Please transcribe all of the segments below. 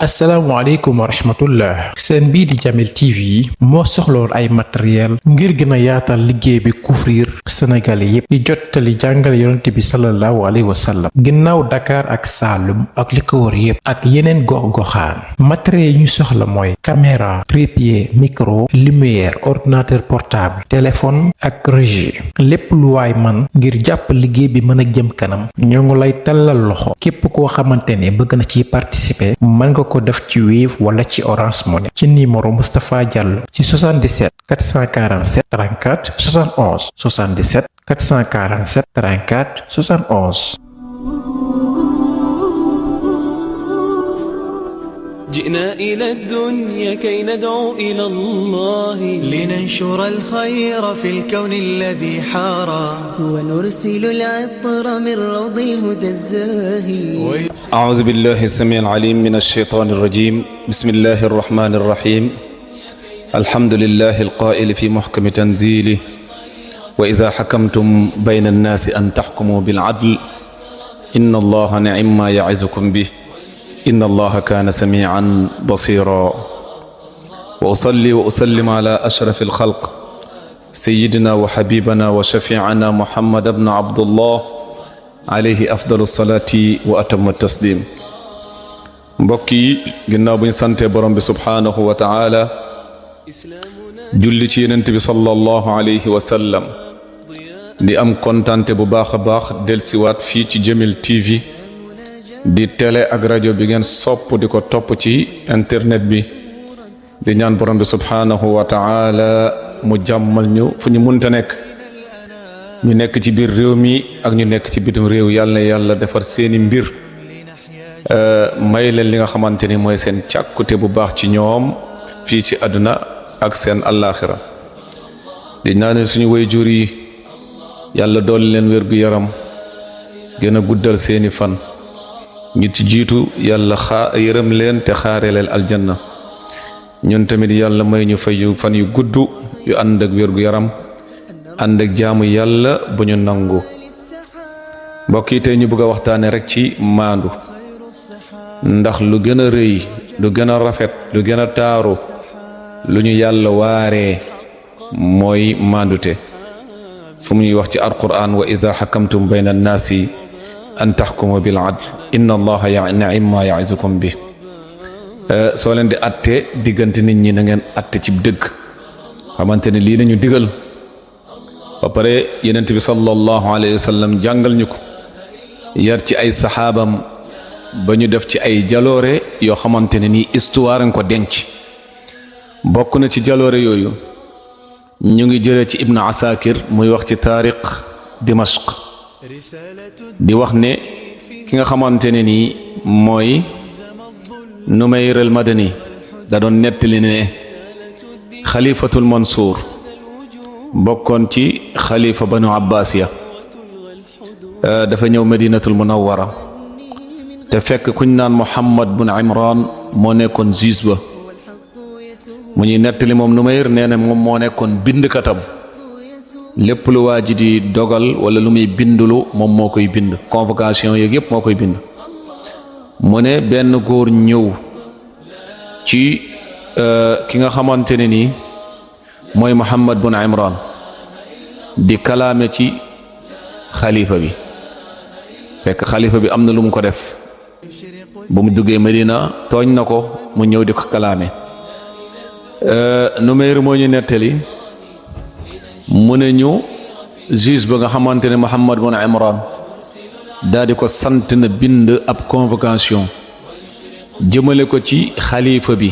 asalaamaaleykum wa rahmatullah seen bii di Jamil TV moo soxloon ay matériel ngir gën a yaatal liggéey bi couvrir Sénégal yépp di jottali jàngale yonent bi sallallahu alayhi wa sallam ginnaaw Dakar ak Saalum ak li ko wër yépp ak yeneen gox-goxaan matériel yi ñu soxla mooy caméra trépied micro lumière ordinateur portable téléphone ak régie lépp lu waay man ngir jàpp liggéey bi mën a jëm kanam ñoo ngi lay tallal loxo képp koo xamante ne bëgg na ci participer mën nga ko def ci Wave wala ci Orange Money ci numéro Moustapha Diallo ci 77 447 34 71 77 447 34 71. جئنا إلى الدنيا كي ندعو إلى الله لننشر الخير في الكون الذي حارى ونرسل العطر من روض الهدى الزاهي أعوذ بالله السميع العليم من الشيطان الرجيم بسم الله الرحمن الرحيم الحمد لله القائل في محكم تنزيله وإذا حكمتم بين الناس أن تحكموا بالعدل إن الله نعم ما يعظكم به إن الله كان سميعا بصيرا وأصلي وأسلم على أشرف الخلق سيدنا وحبيبنا وشفيعنا محمد بن عبد الله عليه أفضل الصلاة وأتم التسليم mbokki ginnaaw bu ñu sante borom bi subhaanahu wa taala julli ci Yonent bi sallallahu alayhi wa sallam di am kontante bu baax a baax delsiwaat fii ci Jamil TV di télé ak rajo bi ngeen sopp di ko topp ci internet bi di ñaan borom bi subhaanahu wa taala mu jàmmal ñu fu ñu munta nekk ñu nekk ci biir réew mi ak ñu nekk ci bitim réew yàlla na yàlla defar seeni mbir may leen li nga xamante ni mooy seen càkkute bu baax ci ñoom fii ci àdduna ak seen allaaxira di ñaanal suñu waajur yi yàlla dool leen wér gu yaram gën a guddal seeni fan ñi ci jiitu yàlla yërëm leen te xaare leen aljanna ñun tamit yàlla may ñu fay fan yu gudd yu ànd ak wér gu yaram ànd ak jaamu yàlla bu ñu nangu mbokk yi tey ñu bëgg a waxtaane rek ci maandu ndax lu gën a rëy lu gën a rafet lu gën a taaru lu ñu yàlla waaree mooy maandute fu mu ñuy wax ci alquran wa ida xakamtum bayna annaasi an taxkumu bil adl inna allaha ni'ma ma ya'izukum bi soo leen di atte diggante nit ñi na ngeen atte ci dëgg xamante ne lii lañu digal ba pare Yonent bi sallallahu alayhi wa sallam jàngal ñu ko yar ci ay saxaabam ba ñu def ci ay jaloore yoo xamante ne nii histoire nga ko denc bokk na ci jaloore yooyu ñu ngi jëlee ci Ibn Asakir muy wax ci taariq Dimashq di wax ne ki nga xamante ne nii mooy Numayr al Madani da doon nettali ne xalifatul Mansour bokkoon ci xalifa banu Abbasiya dafa ñëw Madinatul Munawwara te fekk kuñ naan Muhammad bun Imran moo nekkoon juge ba mu ñuy nettali moom Numayr nee na moom moo nekkoon bindkatam lépp lu waa ji di dogal wala lu muy bindulu moom moo koy bind convocation yeeg yëpp moo koy bind mu ne benn góor ñëw ci ki nga xamante ne nii mooy Muhammad bun Imran di kalaame ci xalifa bi fekk xalifa bi am na lu mu ko def bu mu duggee Medina tooñ na ko mu ñëw di ko kalaame Numayr moo ñu nettali mu ne ñu juge ba nga xamante ne Muhammad bun Imran daal di ko sant na bind ab convocation jëmale ko ci xalifa bi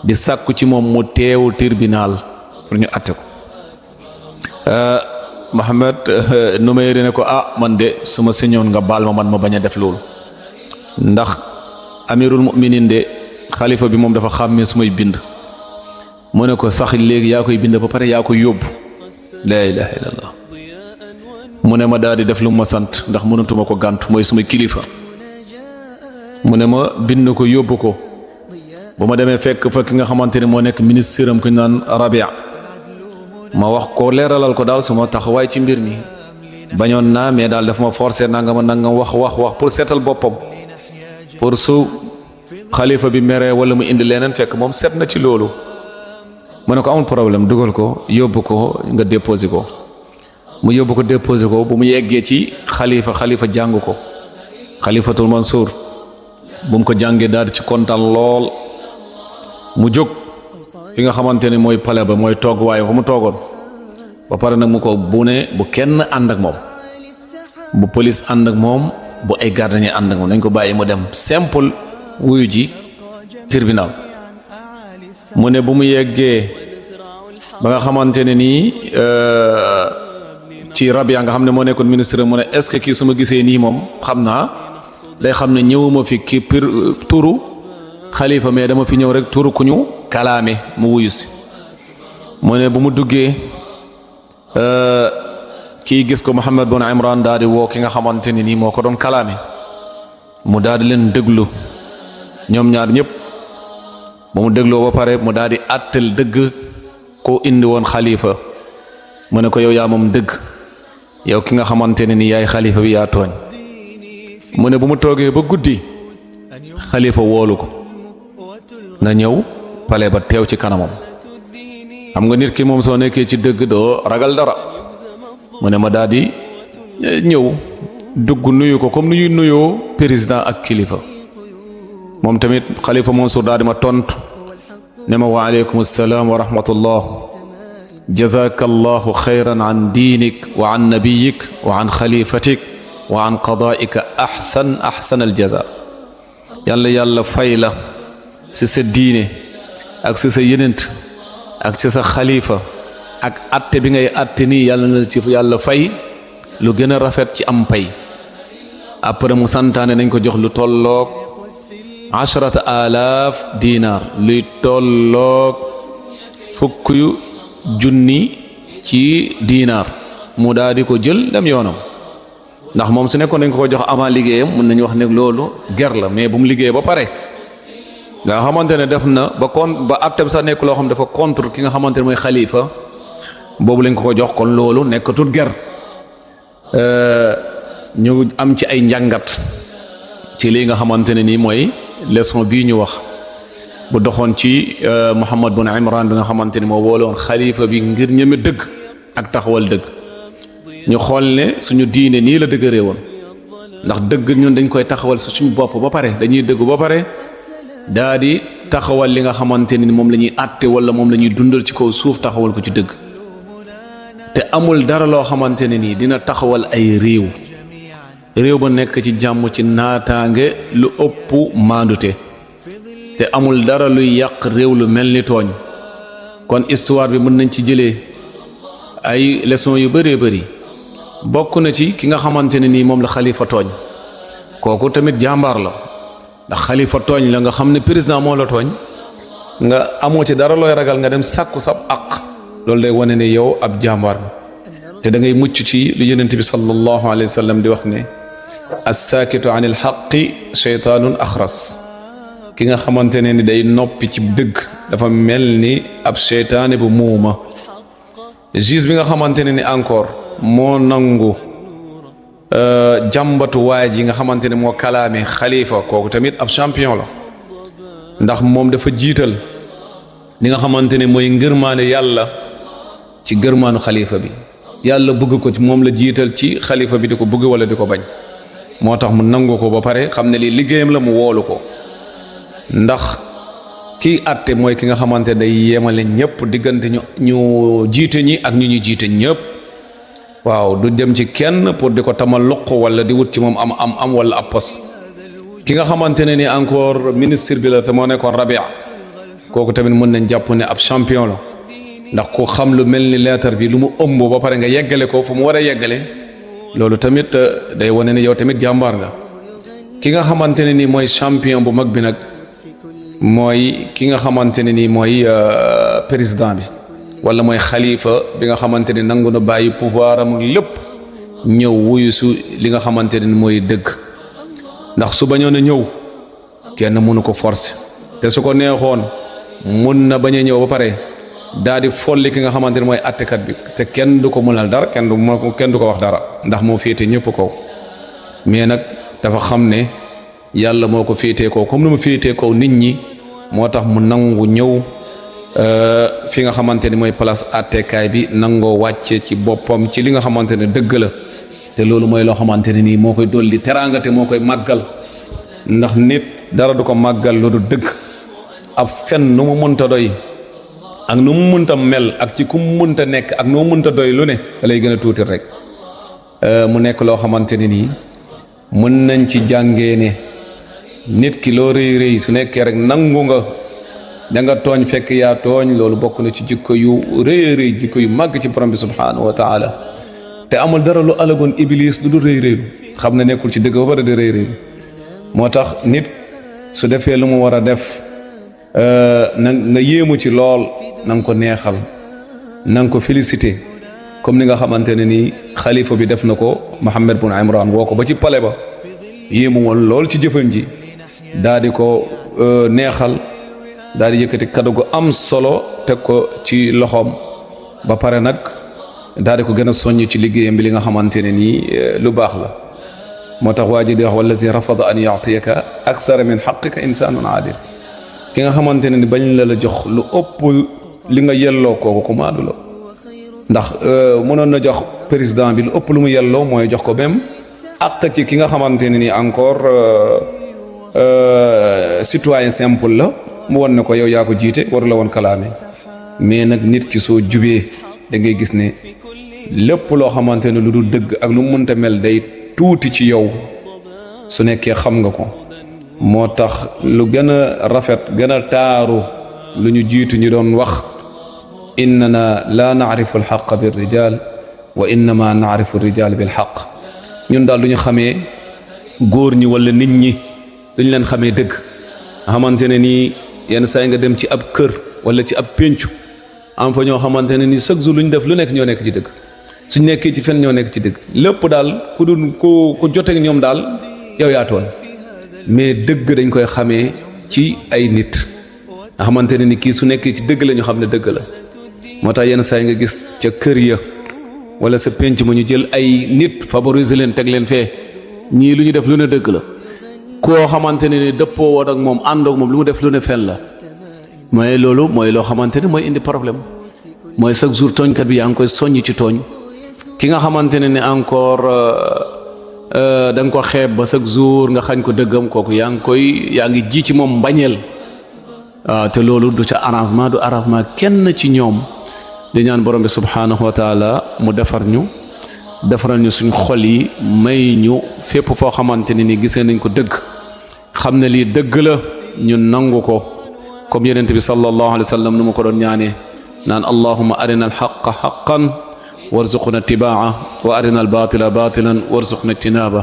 di sàkku ci moom mu teewu tribunal pour ñu atte ko Muhammad Numayr ne ko man de su ma sañoon nga baal ma bañ a def loolu ndax amirul mu'minin de xalifa bi moom dafa xàmmee su may bind mu ne ko sax léegi yaa koy bind ba pare yaa koy yóbbu laa ilaha illallah mu ne ma daal di def lu ma sant ndax mënatuma ko gàntu mooy suma kilifa mu ne ma bind ko yóbbu ko bu ma demee fekk fa ki nga xamante ne moo nekk ministre am ku ñu naan Rabia ma wax ko leeralal ko daal suma taxawaay ci mbir mi bañoon naa mais daal daf ma forcé nangam wax pour seetal boppam pour su xalifa bi mere wala mu indi leneen fekk moom set na ci loolu mu ne ko amul problème dugal ko yóbbu ko nga déposé ko mu yóbbu ko déposé ko bu mu yeggee ci xalifa jàng ko xalifatul Mansour bu mu ko jàngee daal di ci kontaan lool mu jóg fi nga xamante ne mooy palais ba mooy toog waaye fa mu toogoon ba pare nag mu ko bu ne bu kenn ànd ak moom bu police ànd ak moom bu ay gardien ànd ak moom nañ ko bàyyi mu dem simple wuyu ji tribunal mu ne bu mu yeggee ba nga xamante ne nii ci Rabia nga xam ne moo nekkoon ministre mu ne est-ce que kii su ma gisee nii moom xam naa day xam ne ñëwuma fi ki turu xalifa mais dama fi ñëw rek turu ku ñu kalaame mu wuyu si mu ne bu mu duggee kii gis ko Muhammad bin Imran daal di woo ki nga xamante ne nii moo ko doon kalaame mu daal di leen déglu ñoom ñaar ñëpp ba mu dégloo ba pare mu daal di àttal dëgg ko indi woon xalifa mu ne ko yow yaa moom dëgg yow ki nga xamante ne ni yaay xalifa bi yaa tooñ mu ne bu mu toogee ba guddi xalifa woolu ko na ñëw pale ba teew ci kanamam xam nga nit ki moom soo nekkee ci dëgg doo ragal dara mu ne ma daal di ñëw dugg nuyu ko comme nu ñuy nuyoo président ak kilifa moom tamit xalifa Mansour daal di ma tontu ne ma wa aleykum salaam wa rahmatullah jazakallahu xayran an diinik wa an nabiyik wa an xalifatik wa an qadaika ahsan aljaza yàlla fay la si sa diine ak si sa yenent ak si sa xalifa ak atte bi ngay atte nii yàlla na ci yàlla fay lu gën a rafet ci am pay après mu santaane nañ ko jox lu tolloog 10,000 dinar luy tolloog 10,000 ci dinar mu daal di ko jël dem yoonam ndax moom su nekkoon dañ ko jox avant liggéeyam mën nañu wax ne loolu ger la mais bu mu liggéey ba pare nga xamante ne def na ba actem sax nekk loo xam dafa contre ki nga xamante ne mooy xalifa boobu lañ ko jox kon loolu nekkatul ger ñu am ci ay njàngat ci lii nga xamante ne nii mooy leçon bii ñu wax bu doxoon ci Muhammad bin Imran bi nga xamante ni moo wooloon xalifa bi ngir ñeme dëgg ak taxawal dëgg ñu xool ne suñu diine nii la dëgëree woon ndax dëgg ñun dañ koy taxawal su suñu bopp ba pare dañuy dëgg ba pare daa di taxawal li nga xamante ni moom la ñuy àtte wala moom la ñuy dundal ci kaw suuf taxawal ko ci dëgg te amul dara loo xamante ne nii dina taxawal ay réew ba nekk ci jàmm ci naataange lu ëpp maandute te amul dara luy yàq réew lu mel ni tooñ kon histoire bi mën nañ ci jëlee ay leçon yu bëree bëri bokk na ci ki nga xamante ne nii moom la xalifa tooñ kooku tamit jàmbaar la ndax xalifa tooñ la nga xam ne président moo la tooñ nga amoo ci dara looy ragal nga dem sàkku sab aq loolu day wane ne yow ab jàmbaar te da ngay mucc ci lu yonent bi sallallahu alayhi wa sallam di wax ne assaakitu anil xaqi sheytaanun axras ki nga xamante ne ni day noppi ci dëgg dafa mel ni ab seytaane bu muuma juge bi nga xamante ne ni encore moo nangu jàmbatu waay ji nga xamante ne moo kalaame xalifa kooku tamit ab champion la ndax moom dafa jiital li nga xamante ne mooy ngërmaane yàlla ci gërmaanu xalifa bi yàlla bëgg ko ci moom la jiital ci xalifa bi di ko bëgg wala di ko bañ moo tax mu nangu ko ba pare xam ne lii liggéeyam la mu woolu ko ndax kii àtte mooy ki nga xamante day yemale ñëpp diggante ñu jiite ñi ak ñu jiite ñëpp waaw du dem ci kenn pour di ko tamal luq wala di wut ci moom am wala ab pos ki nga xamante ne ni encore ministre bi la te moo nekkoon Rabia kooku tamit mën nañ jàpp ne ab champion la ndax ku xam lu mel ni leetar bi lu mu ëmb ba pare nga yeggale ko fu mu war a yeggale loolu tamit day wane ne yow tamit jàmbaar nga ki nga xamante ne ni mooy champion bu mag bi nag mooy ki nga xamante ne ni mooy président bi wala mooy xalifa bi nga xamante ne nangu na bàyyi pouvoir am lépp ñëw wuyu su li nga xamante ne ni mooy dëgg ndax su bañoon a ñëw kenn mënu ko forcer te su ko neexoon mun na bañ a ñëw ba pare daa di folli ki nga xamante ne mooy attekat bi te kenn du ko mënal dara kenn du ko wax dara ndax moo féete ñëpp kaw mais nag dafa xam ne yàlla moo ko féetee kaw comme ni mu féetee kaw nit ñi moo tax mu nangu ñëw fi nga xamante ni mooy place àttekaay bi nangoo wàcce ci boppam ci li nga xamante ne dëgg la te loolu mooy loo xamante ne nii moo koy dolli teraanga te moo koy màggal ndax nit dara du ko màggal lu du dëgg ab fen nu mu mënta doy ak nu mu mënta mel ak ci ku mu mënta nekk ak nu mu mënta doy lu ne da lay gën a tuuti rek mu nekk loo xamante ne nii mën nañ ci jàngee ne nit ki loo rëy rëy su nekkee rek nangu nga da nga tooñ fekk yaa tooñ loolu bokk na ci jikko yu rëy rëy jikko yu màgg ci borom bi subhanahu wa taala te amul dara lu alagoon iblis lu du rëy rëylu xam ne nekkul ci dëgg ba pare di rëy rëylu moo tax nit su defee lu mu war a def na nga yéemu ci lool na nga ko neexal na nga ko félicité comme ni nga xamante ne nii xalifa bi def na ko Mohammed bun Imran woo ko ba ci pale ba yéemu woon lool ci jëfam ji daa di ko neexal daal di yëkkati kaddu gu am solo teg ko ci loxoom ba pare nag daal di ko gën a soññ ci liggéeyam bi li nga xamante ne nii lu baax la moo tax waa ji di wax wallazi rafada an yaatiyaka aksara min xaqika insanun aadil ki nga xamante ne ni bañ la jox lu ëpp li nga yelloo kooku ku maadu la ndax mënoon na jox président bi lu ëpp lu mu yelloo mooy jox ko même àq ci ki nga xamante ne ni encore citoyen simple la mu won ne ko yow yaa ko jiite waru la woon kalaame mais nag nit ki soo jubee da ngay gis ne lépp loo xamante ne lu dul dëgg ak lu mu mënta mel day tuuti ci yow su nekkee xam nga ko moo tax lu gën a rafet gën a taaru lu ñu jiitu ñu doon wax innana la naarifu alxaqa birrijal wa innama naarifu rijal bilxaq ñun daal du ñu xamee góor ñi wala nit ñi duñ leen xamee dëgg nga xamante ne nii yenn saa yi nga dem ci ab kër wala ci ab péncu am fa ñoo xamante ne nii chaque jour lu ñu def lu nekk ñoo nekk ci dëgg suñ nekkee ci fen ñoo nekk ci dëgg lépp daal ku dul ku joteeg ñoom daal yow yaa tooñ mais dëgg dañ koy xamee ci ay nit nga xamante ne ni kii su nekkee ci dëgg la ñu xam ne dëgg la moo tax yenn saa yi nga gis ca kër ya wala sa pénc ma ñu jël ay nit favoriser leen teg leen fee ñii lu ñu def lu ne dëgg la koo xamante ne ni dëppoo woon ak moom ànd ak moom lu mu def lu ne fen la mooy loolu mooy loo xamante ne mooy indi problème mooy chaque jour tooñkat bi yaa ngi koy soññ ci tooñ ki nga xamante ne ni encore da nga ko xeeb ba chaque jour nga xañ ko dëggam kooku yaa ngi ji ci moom mbañeel waaw te loolu du ca arrangement du arrangement kenn ci ñoom di ñaan borom bi subhanahu wa taala mu defaral ñu suñ xol yi may ñu fépp foo xamante ne ni gisee nañ ko dëgg xam ne lii dëgg la ñu nangu ko comme yonent bi sallallahu alayhi wa sallam nu ma ko doon ñaanee naan allahumma arina alxaqa xaqan warzuqna tibaa wa arina albatila batilan warzuqna ijtinaba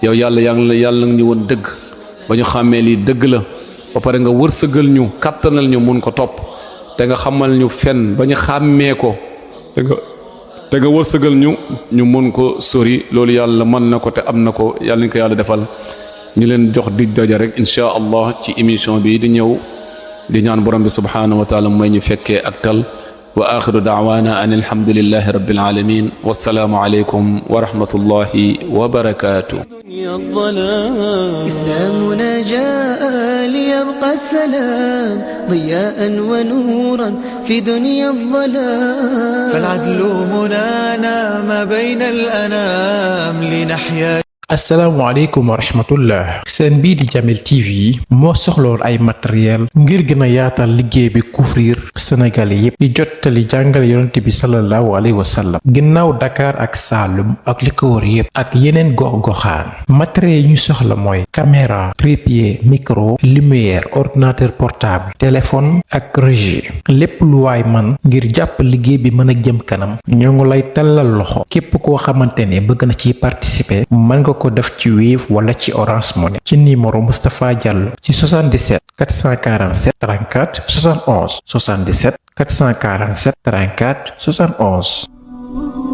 yow yàlla yàlla ñu woon dëgg ba ñu xàmmee lii dëgg la ba pare nga wërsëgal ñu kattanal ñu mun ko topp te nga xamal ñu fen ba ñu xàmmee ko te nga wërsëgal ñu mun ko sori loolu yàlla mën na ko te am na ko yàlla ñu ko yàlla defal ñu leen jox dig daja rek insha allah ci émission bi di ñëw di ñaan borom bi subhanahu wa taala mooy ñu fekkee ak tal wa axiru daawaana an alhamdulillahi rabbil alamin wassalaamu alaykum wa rahmatullahi wa barakatuh إسلامنا جاء ليبقى السلام ضياء ونورا في دنيا الظلام فالعدل منانا ما بين الأنام لنحيا asalaamaaleykum wa rahmatullah seen bii di Jamil TV moo soxloon ay matériel ngir gën a yaatal liggéey bi couvrir Sénégal yépp di jottali jàngale yonent bi sallallahu alayhi wa sallam ginnaaw Dakar ak Saalum ak li ko wër yépp ak yeneen gox-goxaan matériel yi ñu soxla mooy caméra trépied micro lumière ordinateur portable téléphone ak régie lépp lu waay man ngir jàpp liggéey bi mën a jëm kanam ñoo ngi lay tallal loxo képp koo xamante ne bëgg na ci participer mën nga ko def ci Wave wala ci Orange Money ci numéro Moustapha Diallo ci 77 447 34 71 77 447 34 71